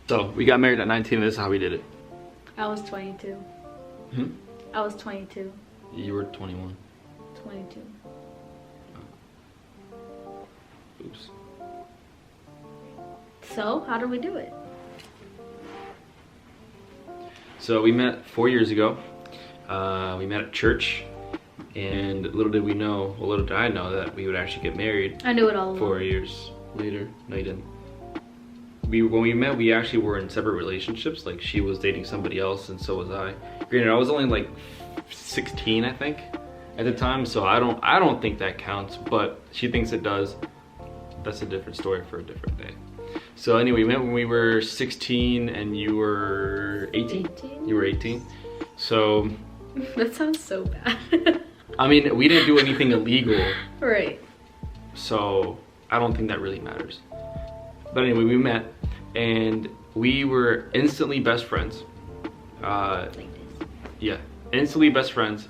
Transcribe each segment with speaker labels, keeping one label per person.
Speaker 1: So we got married at 19 and this is how we did it.
Speaker 2: I was 22.
Speaker 1: Hmm?
Speaker 2: I was 22.
Speaker 1: You were 21.
Speaker 2: 22.
Speaker 1: Oops.
Speaker 2: So, how did we do it?
Speaker 1: So we met 4 years ago. We met at church, and little did we know, well, little did I know that we would actually get married.
Speaker 2: I knew it all along.
Speaker 1: 4 years later. No, you didn't. When we met, we actually were in separate relationships. Like, she was dating somebody else, and so was I. Granted, I was only like 16, I think, at the time, so I don't think that counts, but she thinks it does. That's a different story for a different day. So anyway, we met when we were 16 and you were 18?
Speaker 2: 18?
Speaker 1: You were 18. So
Speaker 2: That sounds so bad.
Speaker 1: I mean, we didn't do anything illegal,
Speaker 2: Right.
Speaker 1: so I don't think that really matters. But anyway, we met and we were instantly best friends.
Speaker 2: Like this.
Speaker 1: Yeah, instantly best friends.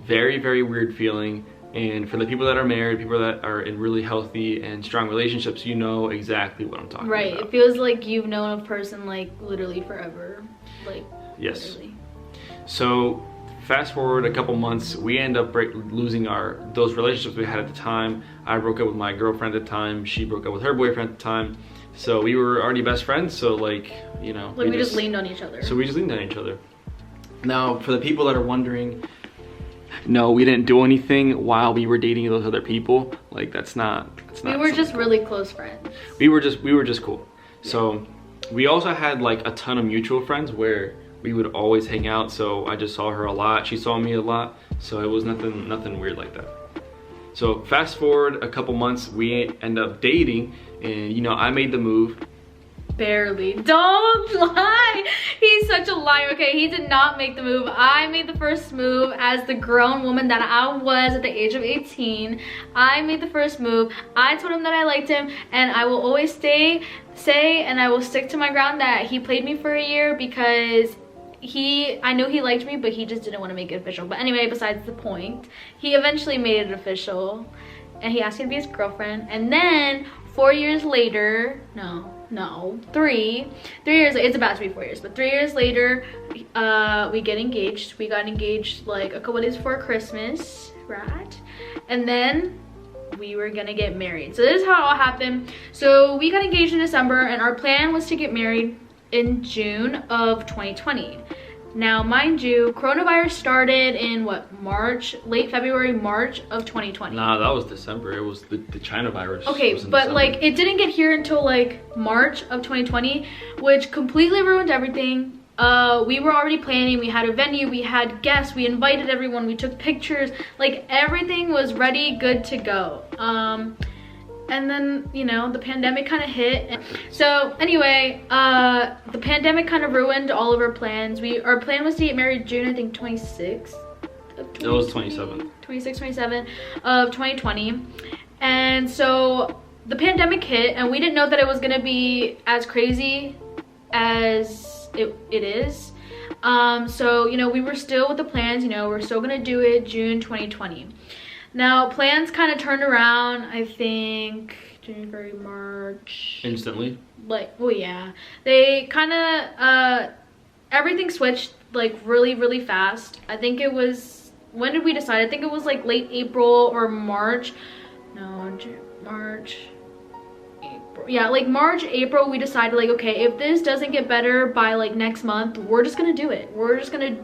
Speaker 1: Very, very weird feeling. And for the people that are married, people that are in really healthy and strong relationships, you know exactly what I'm talking
Speaker 2: Right.
Speaker 1: about.
Speaker 2: It feels like you've known a person like literally forever. Like,
Speaker 1: Yes.
Speaker 2: literally.
Speaker 1: So fast forward a couple months, we end up losing those relationships we had at the time. I broke up with my girlfriend at the time. She broke up with her boyfriend at the time. So we were already best friends. So like, you know,
Speaker 2: Like we just leaned on each other.
Speaker 1: So we just leaned on each other. Now, for the people that are wondering, no, we didn't do anything while we were dating those other people. Like, that's not.
Speaker 2: We were just really close friends.
Speaker 1: We were just cool. Yeah. So we also had like a ton of mutual friends where we would always hang out. So I just saw her a lot. She saw me a lot. So it was nothing weird like that. So fast forward a couple months, we end up dating, and you know, I made the move.
Speaker 2: Barely. Don't lie. He's such a liar. Okay, he did not make the move. I made the first move as the grown woman that I was at the age of 18. I made the first move. I told him that I liked him, and I will always say and I will stick to my ground that he played me for a year because I knew he liked me, but he just didn't want to make it official. But anyway, besides the point, he eventually made it official, and he asked me to be his girlfriend. And then 4 years later, no, 3 years, it's about to be 4 years, but 3 years later, we get engaged. We got engaged like a couple days before Christmas, right? And then we were gonna get married. So this is how it all happened. So we got engaged in December, and our plan was to get married in June of 2020. Now, mind you, coronavirus started in what, March, late February, March of 2020.
Speaker 1: Nah, that was December. It was the China virus.
Speaker 2: Okay, but
Speaker 1: December.
Speaker 2: like it didn't get here until like March of 2020, which completely ruined everything. We were already planning. We had a venue, we had guests, we invited everyone, we took pictures, like everything was ready, good to go. And then, you know, the pandemic kind of hit. So anyway, the pandemic kind of ruined all of our plans. Our plan was to get married June, I think 26th of 2020.
Speaker 1: It was 27.
Speaker 2: 26, 27 of 2020. And so the pandemic hit, and we didn't know that it was gonna be as crazy as it is. So, you know, we were still with the plans, you know, we're still gonna do it June 2020. Now, plans kind of turned around, I think, January, March.
Speaker 1: Instantly?
Speaker 2: Like, well, yeah. They kind of, everything switched, like, really, really fast. I think it was, when did we decide? I think it was, like, late April or March. No, March, April. Yeah, like, March, April, we decided, like, okay, if this doesn't get better by, like, next month, we're just gonna do it. We're just gonna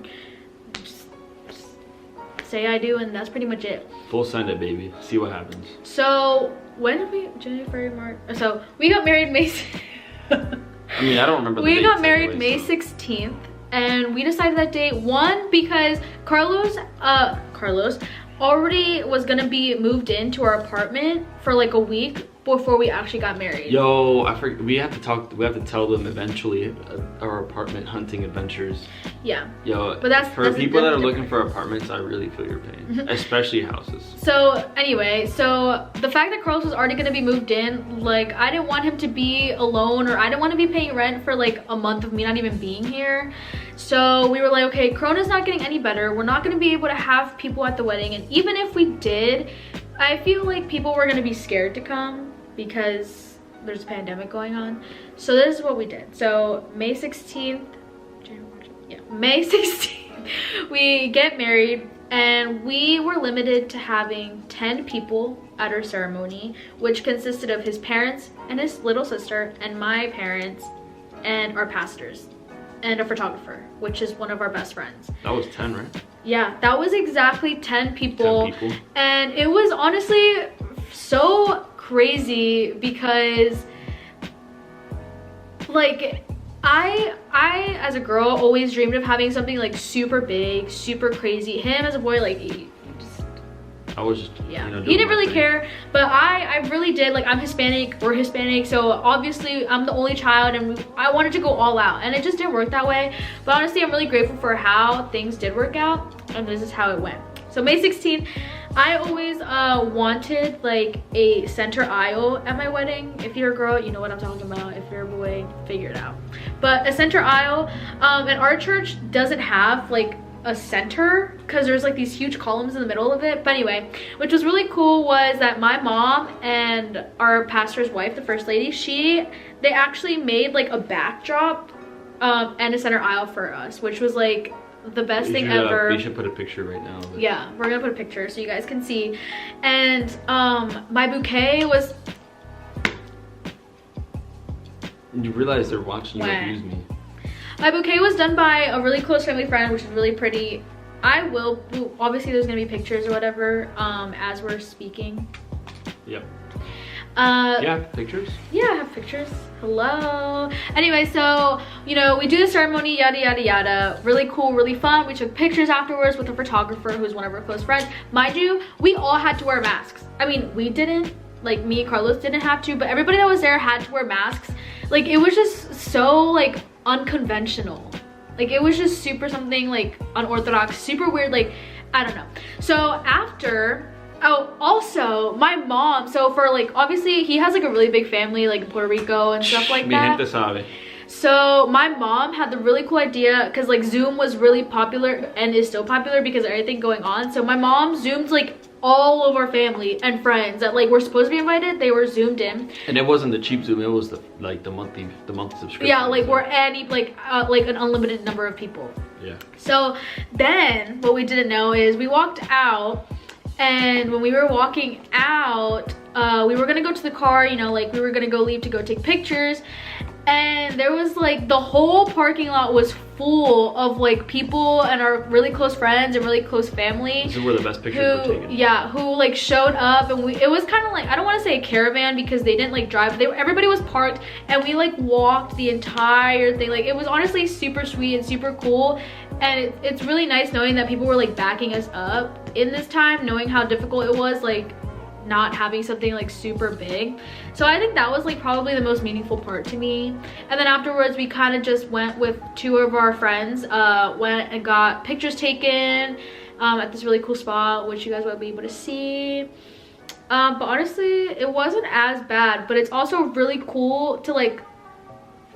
Speaker 2: say I do, and that's pretty much it.
Speaker 1: Full send it, baby. See what happens.
Speaker 2: So when did we, January, March? So we got married May.
Speaker 1: I mean, I don't remember.
Speaker 2: We got married May 16th, and we decided that day, one, because Carlos already was gonna be moved into our apartment for like a week before we actually got married.
Speaker 1: Yo, I forget. We have to tell them eventually our apartment hunting adventures.
Speaker 2: Yeah.
Speaker 1: Yo,
Speaker 2: but that's
Speaker 1: for people that are looking
Speaker 2: different.
Speaker 1: for apartments, I really feel your pain, especially houses.
Speaker 2: So anyway, so the fact that Carlos was already gonna be moved in, like I didn't want him to be alone, or I didn't want to be paying rent for like a month of me not even being here. So we were like, okay, Corona's not getting any better. We're not gonna be able to have people at the wedding, and even if we did, I feel like people were gonna be scared to come because there's a pandemic going on. So this is what we did. So May 16th, yeah, May 16th, we get married, and we were limited to having 10 people at our ceremony, which consisted of his parents and his little sister and my parents and our pastors and a photographer, which is one of our best friends.
Speaker 1: That was 10, right?
Speaker 2: Yeah, that was exactly 10 people.
Speaker 1: 10 people.
Speaker 2: And it was honestly so crazy because like I as a girl always dreamed of having something like super big, super crazy. Him as a boy, like
Speaker 1: I was just,
Speaker 2: yeah,
Speaker 1: you know,
Speaker 2: he didn't really care, but I really did. Like, I'm Hispanic, we're Hispanic, so obviously I'm the only child, and I wanted to go all out, and it just didn't work that way. But honestly, I'm really grateful for how things did work out, and this is how it went. So May 16th, I always wanted like a center aisle at my wedding. If you're a girl, you know what I'm talking about. If you're a boy, figure it out. But a center aisle, and our church doesn't have like a center because there's like these huge columns in the middle of it. But anyway, which was really cool was that my mom and our pastor's wife, the first lady, they actually made like a backdrop and a center aisle for us, which was like the best thing ever.
Speaker 1: We should put a picture right now of it.
Speaker 2: Yeah, we're gonna put a picture so you guys can see. And my bouquet was,
Speaker 1: you realize they're watching you abuse me.
Speaker 2: My bouquet was done by a really close family friend, which is really pretty. Obviously there's gonna be pictures or whatever as we're speaking.
Speaker 1: Yep. Yeah, pictures?
Speaker 2: Yeah, I have pictures. Hello. Anyway, so, you know, we do the ceremony, yada, yada, yada. Really cool, really fun. We took pictures afterwards with a photographer who's one of our close friends. Mind you, we all had to wear masks. I mean, we didn't, like me and Carlos didn't have to, but everybody that was there had to wear masks. Like, it was just so, like, unconventional. Like, it was just super something, like, unorthodox, super weird, like, I don't know. So after, oh, also my mom, so for like, obviously he has like a really big family like in Puerto Rico and stuff like that. So my mom had the really cool idea, because like Zoom was really popular and is still popular because of everything going on. So my mom Zoomed like all of our family and friends that like were supposed to be invited. They were Zoomed in,
Speaker 1: and it wasn't the cheap Zoom, it was the monthly subscription.
Speaker 2: Yeah, like where any like an unlimited number of people.
Speaker 1: Yeah.
Speaker 2: So then what we didn't know is we walked out, and when we were walking out, we were gonna go to the car, you know, like we were gonna go leave to go take pictures, and there was like the whole parking lot was full of like people and our really close friends and really close family.
Speaker 1: This is where the best pictures were taken.
Speaker 2: Yeah, who like showed up, and it was kind of like, I don't want to say a caravan because they didn't like drive, but everybody was parked, and we like walked the entire thing. Like, it was honestly super sweet and super cool, and it's really nice knowing that people were like backing us up in this time, knowing how difficult it was like not having something like super big. So I think that was like probably the most meaningful part to me. And then afterwards we kind of just went with two of our friends, went and got pictures taken at this really cool spot, which you guys won't be able to see. But honestly, it wasn't as bad, but it's also really cool to like,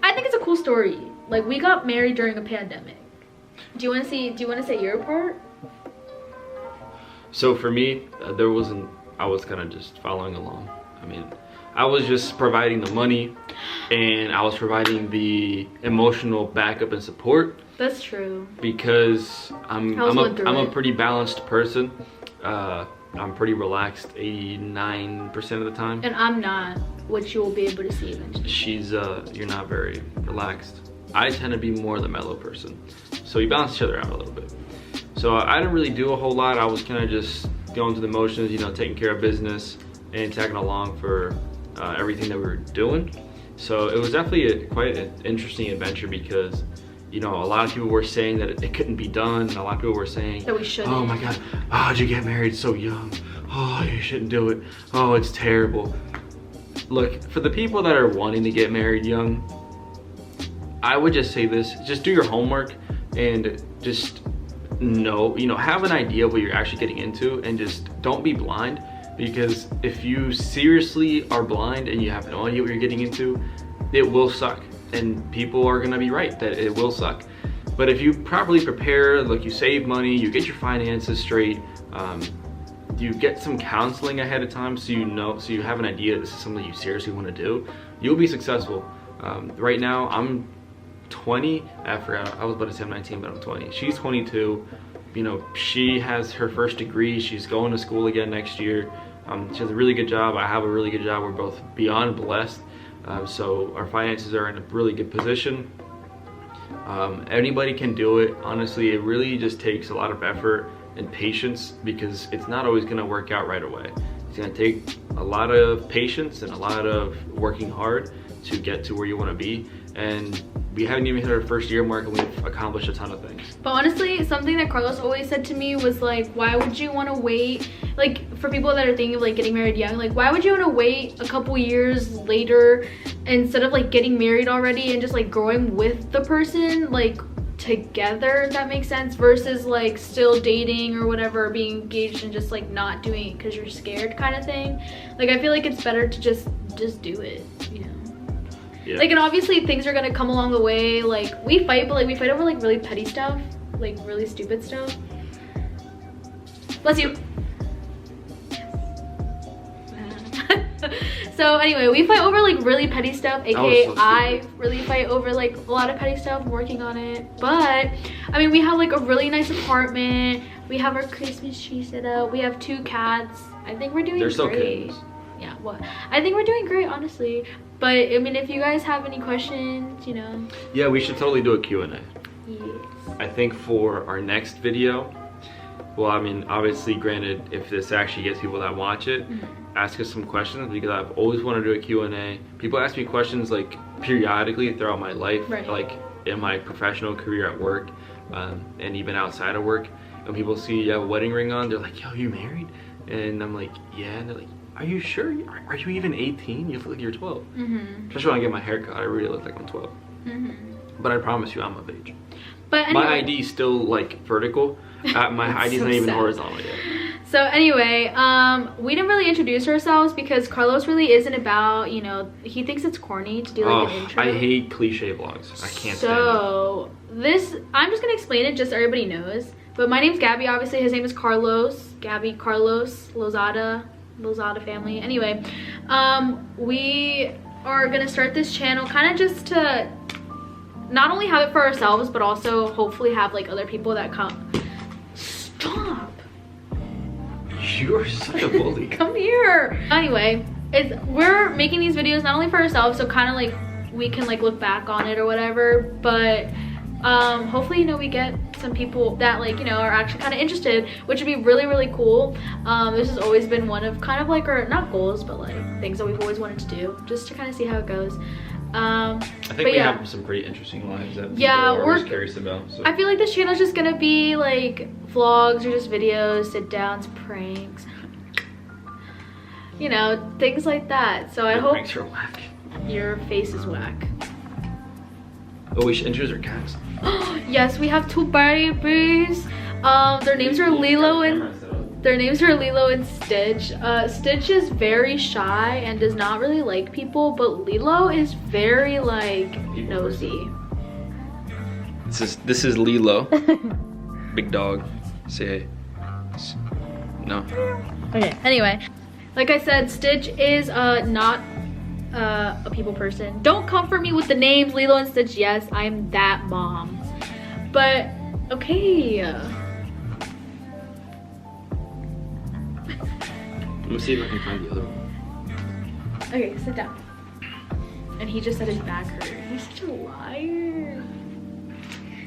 Speaker 2: I think it's a cool story. Like, we got married during a pandemic. Do you want to say your part?
Speaker 1: So for me, I was kind of just following along. I mean, I was just providing the money, and I was providing the emotional backup and support.
Speaker 2: That's true.
Speaker 1: Because I'm a pretty balanced person. I'm pretty relaxed 89% of the time.
Speaker 2: And I'm not, which you will be able to see eventually.
Speaker 1: You're not very relaxed. I tend to be more the mellow person. So we balance each other out a little bit. So I didn't really do a whole lot. I was kind of just going through the motions, you know, taking care of business and tagging along for everything that we were doing. So it was definitely quite an interesting adventure because, you know, a lot of people were saying that it couldn't be done, and a lot of people were saying
Speaker 2: that we shouldn't.
Speaker 1: Oh my God, how'd you get married so young? Oh, you shouldn't do it. Oh, it's terrible. Look, for the people that are wanting to get married young, I would just say this: just do your homework and just have an idea of what you're actually getting into, and just don't be blind. Because if you seriously are blind and you have no idea what you're getting into, it will suck, and people are gonna be right that it will suck. But if you properly prepare, like you save money, you get your finances straight, you get some counseling ahead of time so you have an idea this is something you seriously want to do, you'll be successful. Right now, I'm 20. I forgot. I was about to say I'm 19, but I'm 20. She's 22. You know, she has her first degree. She's going to school again next year. She has a really good job. I have a really good job. We're both beyond blessed. So our finances are in a really good position. Anybody can do it. Honestly, it really just takes a lot of effort and patience, because it's not always going to work out right away. It's going to take a lot of patience and a lot of working hard to get to where you want to be. And we haven't even hit our first year mark, and we've accomplished a ton of things.
Speaker 2: But honestly, something that Carlos always said to me was like, why would you want to wait? Like, for people that are thinking of like getting married young, like why would you want to wait a couple years later instead of like getting married already and just like growing with the person like together, if that makes sense, versus like still dating or whatever, being engaged and just like not doing it because you're scared kind of thing. Like I feel like it's better to just do it, you know. Yeah. Like, and obviously things are gonna come along the way. Like we fight, but like we fight over like really petty stuff, like really stupid stuff. Bless you. So anyway, we fight over like really petty stuff, aka so I really fight over like a lot of petty stuff. I'm working on it, but I mean, we have like a really nice apartment. We have our Christmas tree set up. We have 2 cats. I think we're doing great.
Speaker 1: They're so kittens.
Speaker 2: Yeah, what? I think we're doing great, honestly. But I mean, if you guys have any questions, you know. Yeah,
Speaker 1: we should totally do a Q&A.
Speaker 2: Yes.
Speaker 1: I think for our next video, well, I mean, obviously, granted, if this actually gets people that watch it, ask us some questions, because I've always wanted to do a Q&A. People ask me questions like periodically throughout my life, like in my professional career at work, and even outside of work. When people see you have a wedding ring on, they're like, yo, you married? And I'm like, yeah. And they're like, are you sure? Are you even 18? You look like you're 12. Especially when I get my hair cut, I really look like I'm 12. But I promise you, I'm of age.
Speaker 2: But anyway,
Speaker 1: my ID is still like vertical. My ID is not even horizontal yet.
Speaker 2: So anyway, we didn't really introduce ourselves because Carlos really isn't about, you know, he thinks it's corny to do like an intro.
Speaker 1: I hate cliche vlogs. I can't stand it.
Speaker 2: So this, I'm just gonna explain it just so everybody knows. But my name's Gabby, obviously. His name is Carlos. Gabby, Carlos, Lozada family. Anyway, we are gonna start this channel kind of just to not only have it for ourselves, but also hopefully have like other people that come. Stop.
Speaker 1: You're such a bully.
Speaker 2: Come here. Anyway, we're making these videos not only for ourselves, so kind of like we can like look back on it or whatever, but hopefully, you know, we get some people that like, you know, are actually kind of interested, which would be really, really cool. This has always been one of kind of like our, not goals, but like things that we've always wanted to do, just to kind of see how it goes.
Speaker 1: I think we have some pretty interesting lives that people are always curious about. So.
Speaker 2: I feel like this channel is just gonna be like vlogs or just videos, sit downs, pranks, you know, things like that. So I hope
Speaker 1: pranks are whack.
Speaker 2: Your face is whack.
Speaker 1: Oh, we should introduce our cats.
Speaker 2: Yes, we have 2 babies. Their names are Lilo and Stitch. Stitch is very shy and does not really like people, but Lilo is very like nosy.
Speaker 1: This is Lilo. Big dog. Say hey. No.
Speaker 2: Okay. Anyway, like I said, Stitch is not a people person. Don't come for me with the names Lilo and Stitch. Yes, I am that mom. But okay.
Speaker 1: Let me see if I can find the other one.
Speaker 2: Okay, sit down. And he just said his back hurt. He's such a liar.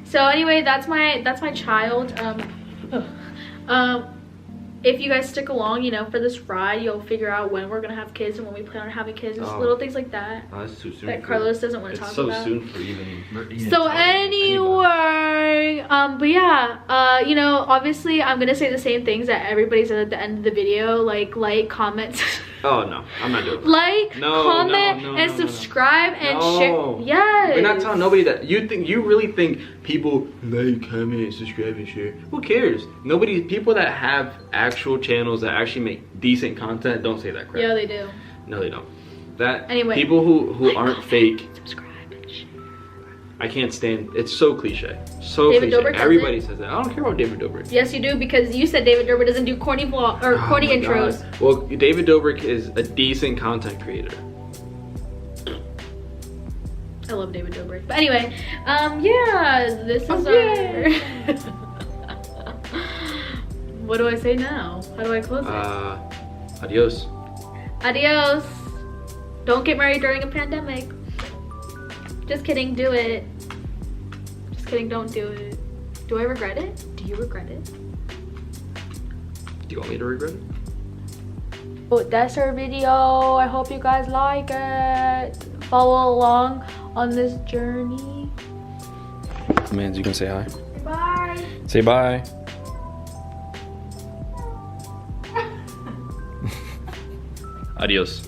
Speaker 2: So anyway, that's my child. If you guys stick along, you know, for this ride, you'll figure out when we're gonna have kids and when we plan on having kids. Just little things like that.
Speaker 1: Oh, that's too soon.
Speaker 2: That Carlos doesn't want to talk about.
Speaker 1: It's so soon for even
Speaker 2: so anyway, but yeah, you know, obviously I'm gonna say the same things that everybody said at the end of the video, like comment.
Speaker 1: Oh no, I'm not doing it.
Speaker 2: Like, comment, and subscribe and share. Yes.
Speaker 1: We're not telling nobody that. You really think people like, comment, subscribe, and share? Who cares? People that have actual channels that actually make decent content don't say that crap.
Speaker 2: Yeah, they do.
Speaker 1: No, they don't. That
Speaker 2: anyway.
Speaker 1: People who aren't fake.
Speaker 2: Subscribe and share.
Speaker 1: I can't stand. It's so cliche. So
Speaker 2: David
Speaker 1: cliche.
Speaker 2: Dobrik
Speaker 1: Everybody says that. I don't care about David Dobrik.
Speaker 2: Yes, you do, because you said David Dobrik doesn't do corny vlog or corny intros.
Speaker 1: God. Well, David Dobrik is a decent content creator.
Speaker 2: I love David Dobrik. But anyway, yeah, this is our... What do I say now? How do I close it?
Speaker 1: Adios.
Speaker 2: Adios. Don't get married during a pandemic. Just kidding, do it. Just kidding, don't do it. Do I regret it? Do you regret it?
Speaker 1: Do you want me to regret it?
Speaker 2: Oh, that's our video. I hope you guys like it. Follow along on this journey.
Speaker 1: Mans, you can say hi.
Speaker 2: Bye.
Speaker 1: Say bye. Adios.